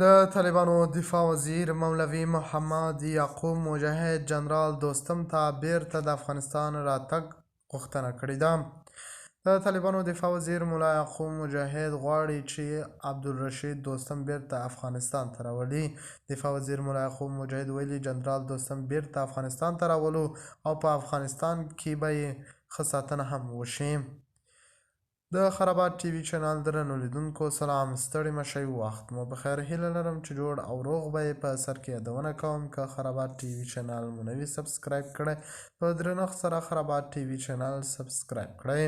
د طالبانو دفاع وزیر مولوي محمد یعقوب مجاهد جنرال دوستم ته بیرته د افغانستان راتګ غوښتنه کړې ده. د طالبانو دفاع وزیر ملا یعقوب مجاهد غواړي چې عبدالرشید دوستم بیرته افغانستان ته راولي. دفاع وزیر ملا یعقوب مجاهد ویلي جنرال دوستم بیرته افغانستان ته راولو او په افغانستان کې به یې ښه ساتنه هم وشي. د خرابات ټي وي چینل درنو لیدونکو سلام، ستړي مشئ، وخت مو بخیر. هیله لرم چې جوړ او روغ به یې. په سر کې یادونه کوم که خرابات ټي وي چینل مو نه وي سبسکرایب کړی، په درنښت سره خرابات ټي وي چینل سبسکرایب کړئ.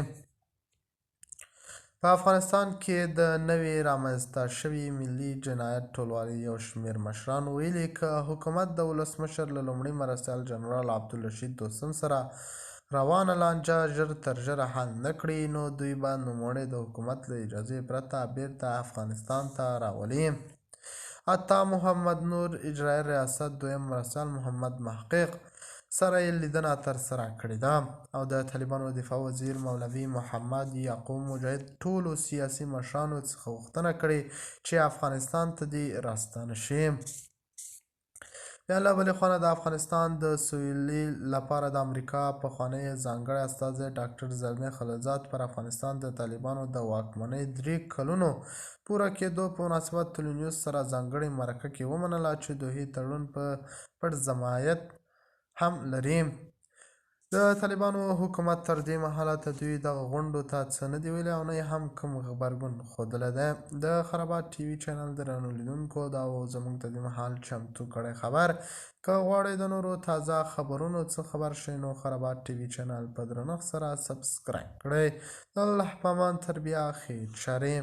په افغانستان کې د نوي رامنځته شوي ملي جنایت ټولوالې یو شمېر مشرانو ویلي که حکومت د ولسمشر له لومړي مرستیال جنرال عبدالرشید دوستم سره روانه لانجه ژر تر ژره حل نه کړي، نو دوی به نوموړی د حکومت له اجازې پرته بیرته افغانستان ته راولي. عطا محمد نور اجرائیه ریاست دویم مرستیال محمد محقق سره یې لیدنه ترسره کړې ده او د طالبانو دفاع وزیر مولوي محمد یعقوب مجاهد ټولو سیاسي مشرانو څخه غوښتنه کړې چې افغانستان ته دې راستانه شي. بیا له بلې خوا د افغانستان د سولې لپاره د امریکا پخوانی ځانګړی استازی ډاکټر زلمي خلیلزاد پر افغانستان د طالبانو د واکمنۍ 3 کلونو پوره کېدو په مناسبت تلونیوز سره ځانګړې مرکه کې ومنله چې دوی تړون په پټ ضمانت هم لري. د طالبانو حکومت تر دې مهاله ته دوی دغه غونډو ته څه نه دي ویلي او نه یې هم کوم غبرګون ښودلی دی. د خرابات ټي وي چینل درنو لیدونکو دا و زموږ د دې مهال چمتو کړی خبر. که غواړئ د نورو تازه خبرونو څه خبر شئ نو خرابات ټي وي چینل په درنښت سره سبسکرایب کړئ. د الله په امان، تر بیا خیر چارې.